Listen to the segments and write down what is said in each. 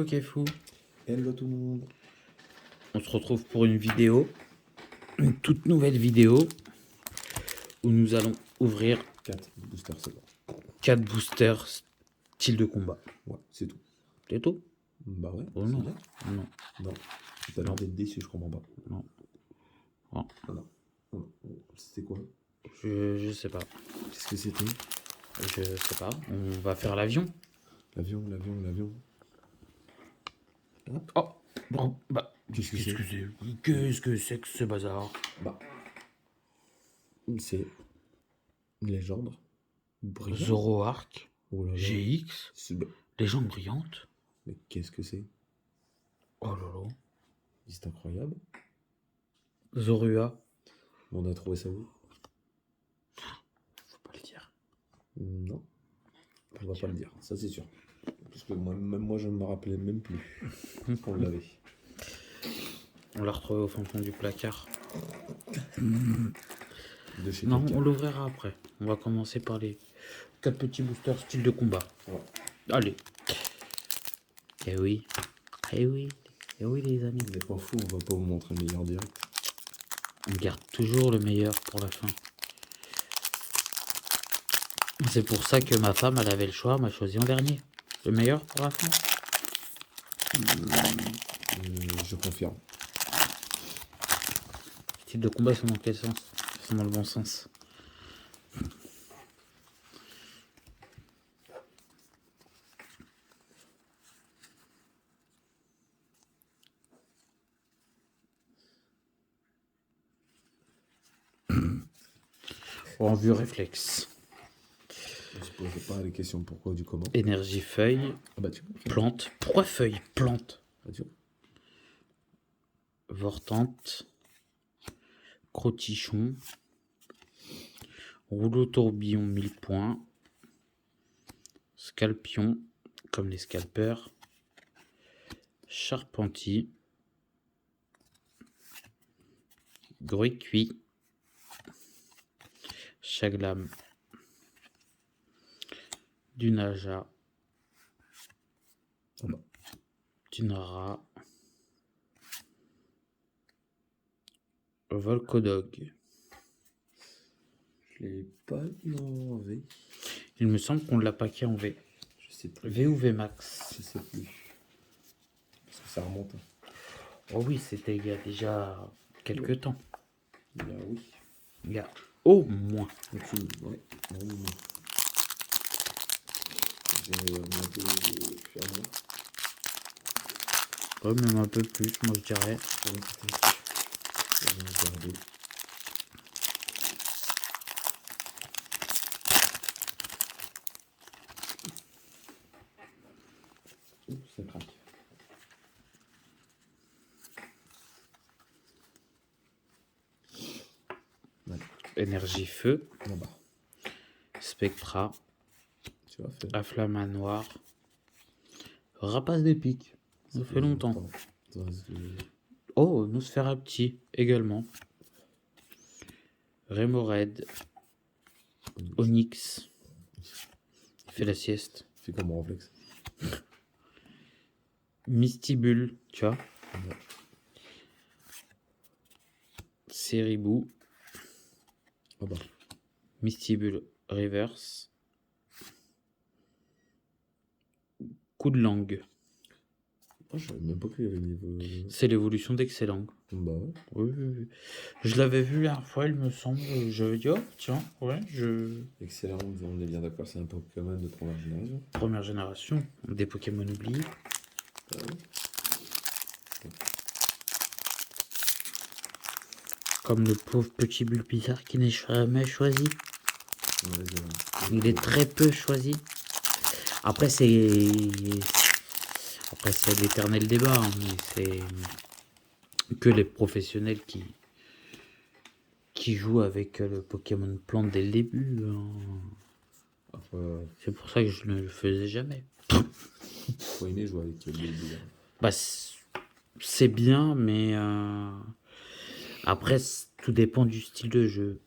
Kefou, Hello tout le monde. on se retrouve pour une vidéo, une toute nouvelle vidéo, où nous allons ouvrir 4 boosters, c'est bon. 4 boosters style de combat. Ouais, c'est tout. C'est tout? Bah ouais, Oh c'est non, bien. non, Non, t'as l'air d'être déçu, je comprends pas. non. Oh, Ah non. C'était quoi? je sais pas, Qu'est-ce que c'était? je sais pas, on va faire l'avion. L'avion. Oh, bon, bah, Qu'est-ce que c'est? qu'est-ce que c'est que ce bazar? Bah, c'est une légende brillante. Zoroark, Oh là là. GX, Bah, légende brillante. mais qu'est-ce que c'est? Oh là là. C'est incroyable. Zorua, On a trouvé ça où? faut pas le dire. Non, on va pas le dire, ça c'est sûr. Parce que même moi je ne me rappelais même plus qu'on l'avait. On l'a retrouvé au fond du placard. De chez Non, quelqu'un. on l'ouvrira après. On va commencer par les 4 petits boosters style de combat. Ouais. Allez. Eh oui. Eh oui. Eh oui, les amis. On n'est pas fou, on va pas vous montrer le meilleur direct. On garde toujours le meilleur pour la fin. C'est pour ça que ma femme, elle avait le choix, m'a choisi en dernier. Le meilleur pour la fin. Je confirme. Style de combat, ils sont dans quel sens? Ils sont dans le bon sens. En vue réflexe. On se pose pas les questions pourquoi du comment. Énergie feuille. Ah bah tu vois. Plante. Pourquoi feuille? Plante. Ah, tu vois. Vortante. Crotichon. Rouleau tourbillon 1000 points. Scalpion, comme les scalpeurs. Charpentier. Gruy cuit. Chaglam. Dunaja. Ah bah. Dunara. Volcodog. Je l'ai pas eu en V. Il me semble qu'on l'a paqué en V. Je sais plus. V ou V max? Je sais plus. Parce que ça remonte. Oh oui, c'était il y a déjà quelques temps. Bah oui. Il y a au moins. Ouais. Oui. J'ai un peu faire moins. Ouais, même un peu plus, moi je dirais. Ouais, peut-être. On va regarder. Ouh, ça craque. Ouais. Énergie feu. Là-bas. Spectra. Tu vois, fait. Afflamanoir. Rapace des pics. Ça fait longtemps. Oh, Nosferapti également. Rémored. Onyx. Il fait la sieste. Fais comme mon réflexe. Mystibule, tu vois. Ouais. Ceribou. Ah bah. Mystibule reverse. Coup de langue. Oh, je savais même pas qu'il y avait des niveaux. C'est l'évolution d'Excellang. Bah ouais. Oui. Je l'avais vu la dernière fois, il me semble. J'avais dit, oh, tiens, ouais, Excellent, on est bien d'accord, c'est un Pokémon de première génération. Première génération, des Pokémon oubliés. Ah oui. Comme le pauvre petit Bulbizarre qui n'est jamais choisi. Ouais, Il est très peu choisi. Après, c'est l'éternel débat, hein, mais c'est que les professionnels qui jouent avec le Pokémon plante dès le début. Hein. Après, C'est pour ça que je ne le faisais jamais. faut aimer jouer avec le début. Bah, c'est bien, mais après, tout dépend du style de jeu.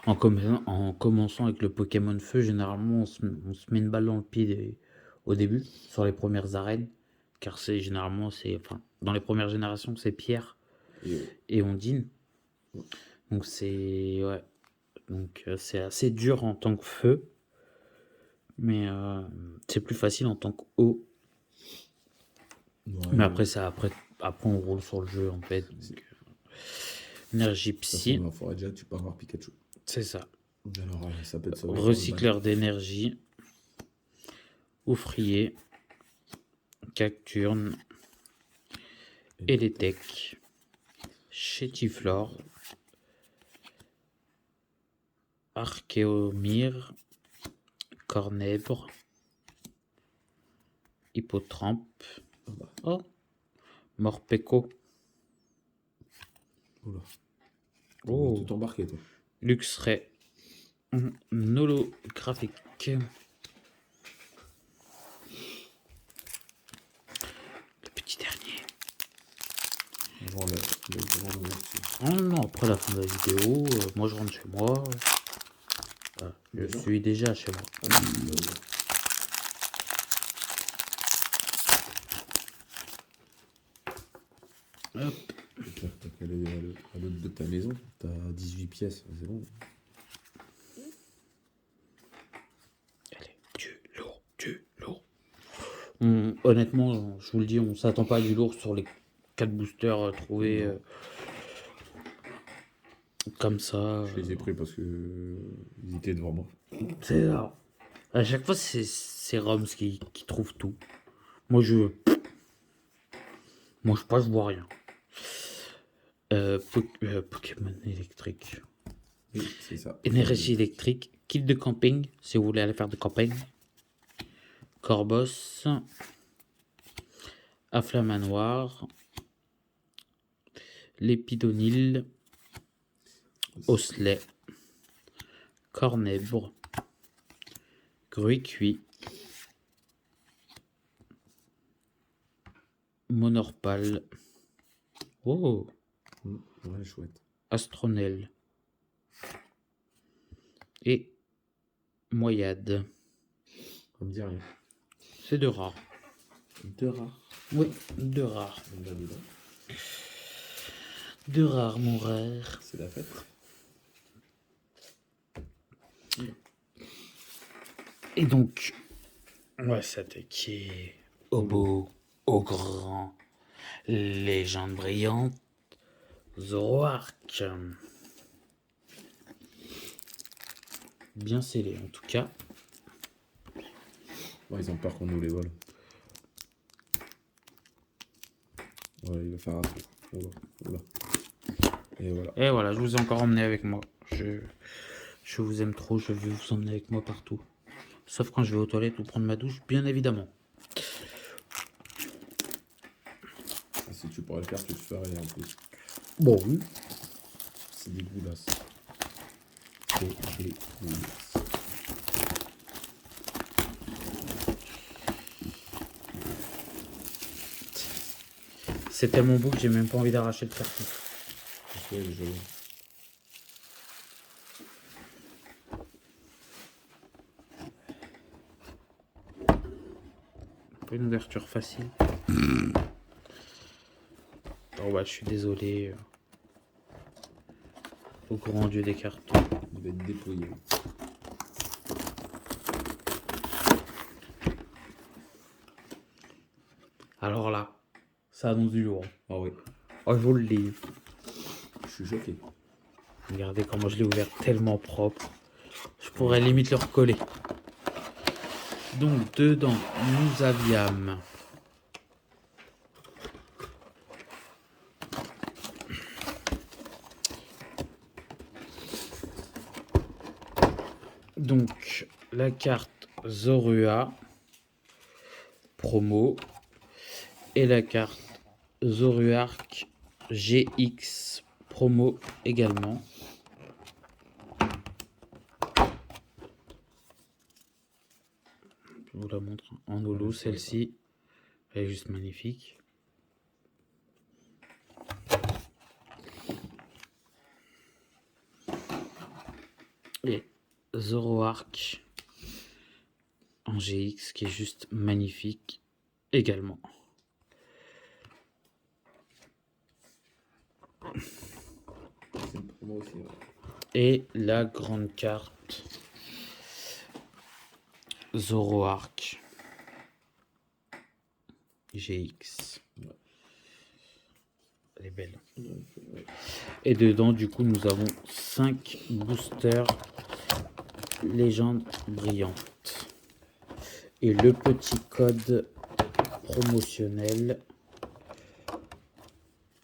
En commençant avec le Pokémon Feu, généralement, on se met une balle dans le pied au début, sur les premières arènes, car dans les premières générations, c'est pierre et ondine. Donc c'est c'est assez dur en tant que feu, mais c'est plus facile en tant qu'eau. Mais après on roule sur le jeu en fait. Donc, énergie psy. Dans la forêt déjà, tu peux avoir Pikachu. C'est ça. Alors, ça peut être recycleur d'énergie, ouvrier, cacturne, Eletec, Chétiflore, Archéomire, Cornèbre, Hippotrampe, Morpeko. Oula. Oh. Tout embarqué, toi. Luxray, holographique. Le petit dernier. Avant le grand ouverture. Oh non, après la fin de la vidéo, moi je rentre chez moi. Voilà, je suis déjà chez moi. Hop. T'as qu'à aller à l'autre de ta maison, t'as 18 pièces, c'est bon. Allez, du lourd. Honnêtement, je vous le dis, on s'attend pas à du lourd sur les 4 boosters trouvés comme ça. Je les ai pris parce que ils étaient devant moi. C'est ça. À chaque fois, c'est Roms qui trouve tout. Moi, je vois rien. Pokémon électrique. Oui, c'est ça. Énergie électrique. Kit de camping, si vous voulez aller faire du camping. Corbos. Afflamanoir. Lépidonil. Osselet. Cornèbre. Gruy-cuit. Monorpal. Oh. Ouais, chouette. Astronel. Et Moyade. Ça me dit rien. C'est de rare. De rare. Oui, de rare. De rare, mon rare. C'est la fête. Et donc, on va s'attaquer au beau, au grand, légende brillante, Zoroark. Bien scellé en tout cas. Ouais, ils ont peur qu'on nous les vole. Voilà, il va faire un truc. Oula. Et voilà. Et voilà, je vous ai encore emmené avec moi. Je vous aime trop, je veux vous emmener avec moi partout. Sauf quand je vais aux toilettes ou prendre ma douche, bien évidemment. Si tu pourrais le faire, tu le ferais en plus. Bon, oui. C'est des goulasses. C'est des goulasses. C'est tellement beau que j'ai même pas envie d'arracher le carton. Ouais, je... Une ouverture facile. Oh bah je suis désolé. Au grand dieu des cartons. Il va être dépouillé. Alors là, ça annonce du lourd. Ah oui. Oh, je vous le dis. Je suis choqué. Regardez comment je l'ai ouvert, tellement propre. Je pourrais limite le recoller. Donc dedans, nous avions donc la carte Zorua promo et la carte Zoroark GX promo également. Je vous la montre en holo, celle-ci. Elle est juste magnifique. Et Zoroark en GX qui est juste magnifique également. C'est pour moi aussi. Ouais. Et la grande carte Zoroark GX. Ouais. Elle est belle. Ouais. Et dedans, du coup, nous avons 5 boosters légendes brillantes. Et le petit code promotionnel.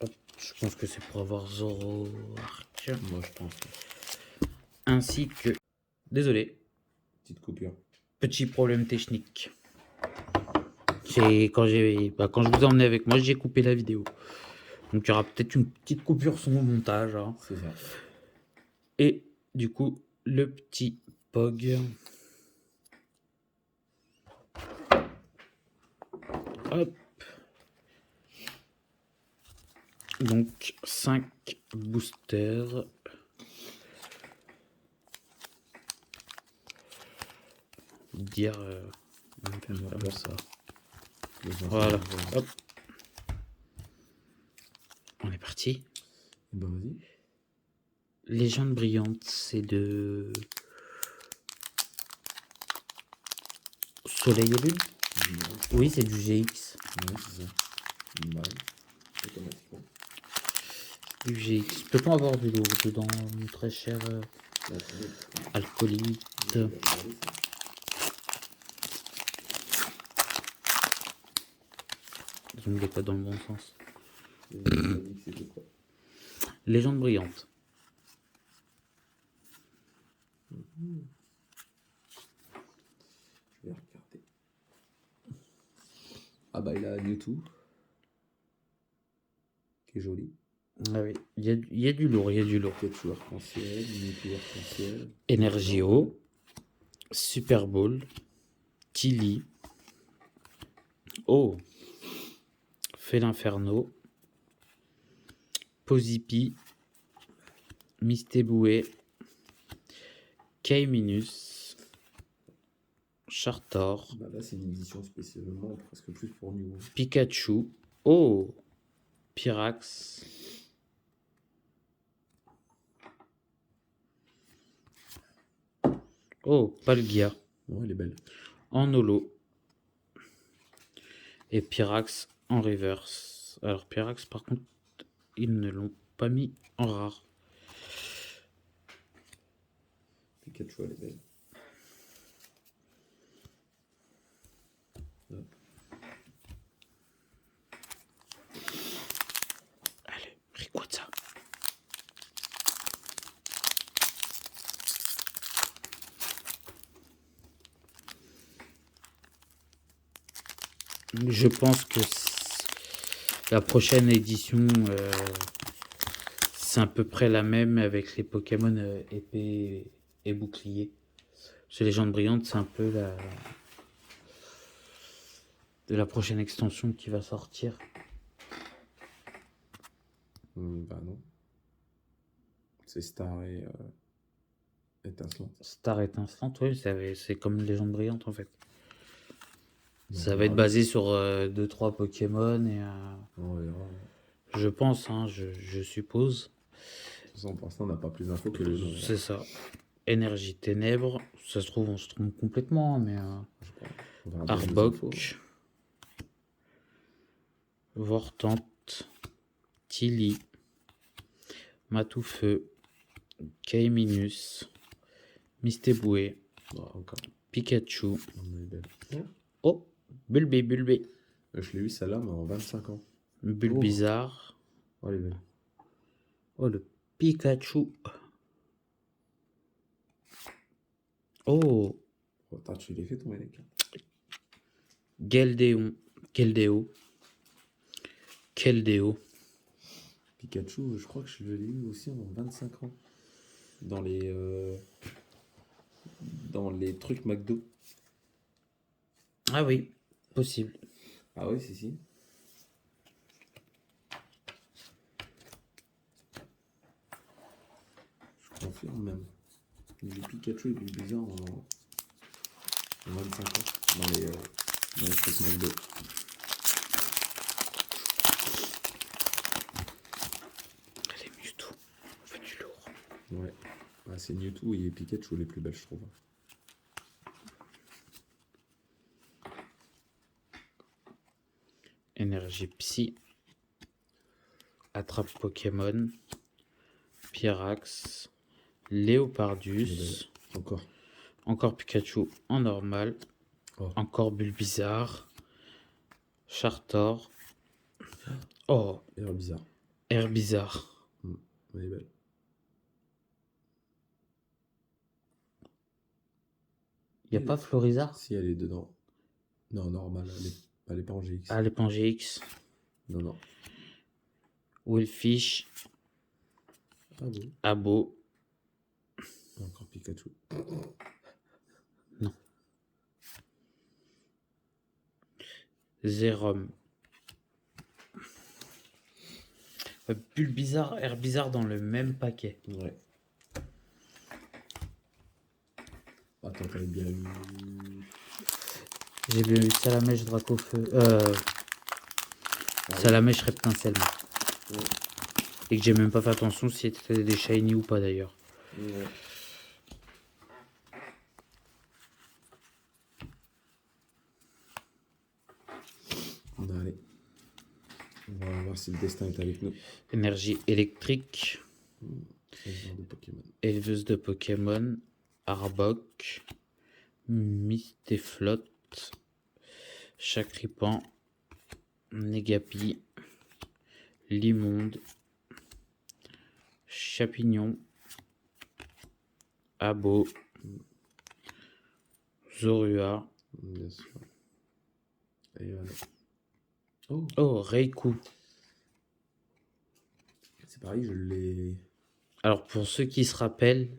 Hop, je pense que c'est pour avoir Zoroark. Moi, je pense. Ainsi que... Désolé. Petite coupure. Petit problème technique. Quand je vous ai emmené avec moi, j'ai coupé la vidéo. Donc il y aura peut-être une petite coupure sur mon montage. Hein. C'est ça. Et du coup, le petit Pog. Hop. Donc 5 boosters. Dire comme ça. Voilà. Hop. On est parti. Ben vas-y. Légende brillante, c'est de Soleil et Lune. Oui, c'est du GX. Ouais, c'est ça. Bah, automatiquement. Du GX. Peut-on avoir du lourd dedans, mon très cher alcoolite? Je ne vais pas dans le bon sens. Légende brillante. Je vais regarder. Ah bah il a Mewtwo. Qui est joli. Ah oui, il y a du lourd, il y a du lourd. Pikachu arc-en-ciel, Mewtwo arc-en-ciel. Energio, Super Bowl, Tilly. Oh, Félinferno, Pozipi, Mistéboué, K-Minus, Chartor, Bah là c'est une édition spécialement presque plus pour nous. Pikachu. Oh, Pyrax. Oh, Palgia. Ouais, elle est belle. En holo. Et Pyrax en reverse. Alors Pyrax par contre, ils ne l'ont pas mis en rare. Pikachu, elle est belle. Allez, Rayquaza. Je pense que la prochaine édition, c'est à peu près la même avec les Pokémon épée et bouclier. Chez Légendes Brillantes, c'est un peu de la prochaine extension qui va sortir. Bah non. C'est Star et Étincelante. Star Étincelante, oui, c'est comme Légendes Brillantes en fait. Donc, Ça va être basé sur 2-3 Pokémon et on verra. je pense, hein, je suppose. De toute façon, pour l'instant, on n'a pas plus d'infos que les gens. C'est ça. Énergie Ténèbres, ça se trouve, on se trompe complètement, mais Arbok, Vortante, Tilly, Matoufeu, K-Minus, Mistéboué, Pikachu. Oh, Bulbé. Je l'ai eu celle-là, mais en 25 ans. Bulbizarre. Oh, elle est belle. Oh, le Pikachu. Oh. Attends, tu l'as fait tomber les cartes. Keldeo. Pikachu, je crois que je l'ai eu aussi en 25 ans. Dans les trucs McDo. Ah oui, possible. Ah oui, si. Je confirme même. J'ai Pikachu et Bulbizarre en 25 ans. dans les trucs McDo. Les Mewtwo, on fait du lourd. Ouais. Ah, c'est Mewtwo et Pikachu les plus belles, je trouve. Énergie Psy. Attrape Pokémon. Pyrax. Léopardus. Encore Pikachu en normal. Oh. Encore Bulbizarre. Chartor. Oh. Herbizarre. Herbizarre. Elle est belle. Il n'y a pas Florizarre? Si, elle est dedans. Non, normal, elle est pas en GX. Ah, elle est pas en GX. Non. Willfish. Ah bon. Abo. Encore Pikachu. Non. Zérum. Bulbizarre, Herbizarre dans le même paquet. Ouais. Attends, t'avais bien eu... J'ai bien eu Salamèche, Dracofeu. Salamèche, Reptincelle. Ouais. Et que j'ai même pas fait attention si c'était des shiny ou pas d'ailleurs. Ouais. Allez. On va voir si le destin est avec nous. Énergie électrique. Éleveur de Pokémon. Éleveuse de Pokémon. Arbok. Mistéflotte. Chakripan. Négapi. Limonde. Chapignon. Abo. Zorua. Bien sûr. Et voilà. Oh, Reiku. C'est pareil, je l'ai... Alors, pour ceux qui se rappellent,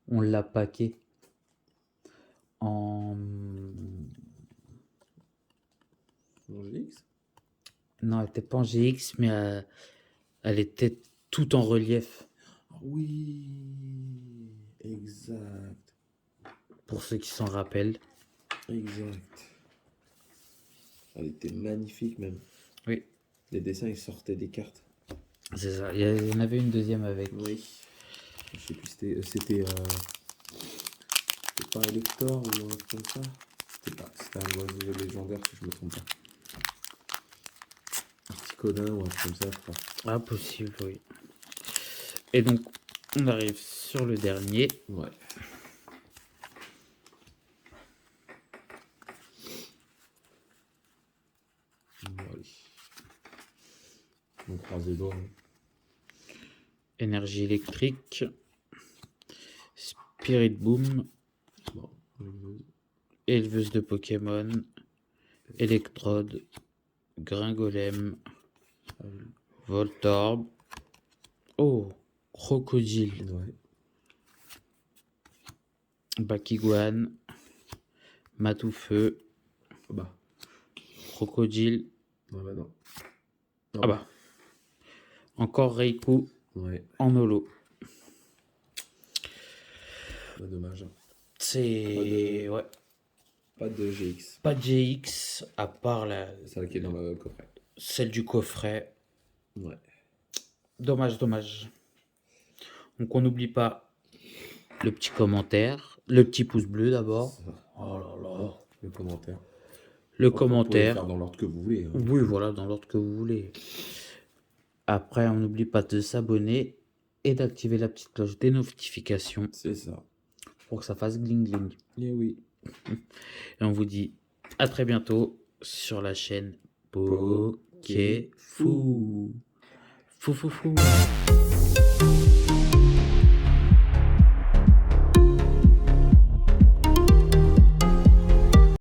on l'a paqué en... En GX? Non, elle n'était pas en GX, mais elle était tout en relief. Oui, exact. Pour ceux qui s'en rappellent. Exact. Elle était magnifique même. Oui. Les dessins, ils sortaient des cartes. C'est ça. Il y en avait une deuxième avec. Oui. Je sais plus, c'était pas Elector ou un truc comme ça. C'était un oiseau légendaire, si je me trompe pas. Articodin ou un truc comme ça, je crois. Ah, possible, oui. Et donc, on arrive sur le dernier. Ouais. Allez. On croise les doigts. Énergie électrique. Spirit Boom. Bon. Éleveuse de Pokémon. Electrode. Gringolem. Voltorb. Oh, Crocodile. Ouais. Bakiguan. Matoufeu. Bah. Crocodile. Ah bah non. Ah bah. Encore Reiku. Ouais. En holo. Bah, dommage. C'est... Ouais. Pas de GX. Pas de GX, à part Celle qui est dans le coffret. celle du coffret. Ouais. Dommage. Donc on n'oublie pas le petit commentaire, le petit pouce bleu d'abord. Oh là là. Le commentaire. Le Vous pouvez commentaire. faire dans l'ordre que vous voulez. Hein. Oui, voilà, dans l'ordre que vous voulez. Après, on n'oublie pas de s'abonner et d'activer la petite cloche des notifications. C'est ça. Pour que ça fasse gling gling. Et oui. Et on vous dit à très bientôt sur la chaîne Pokéfou. Fou.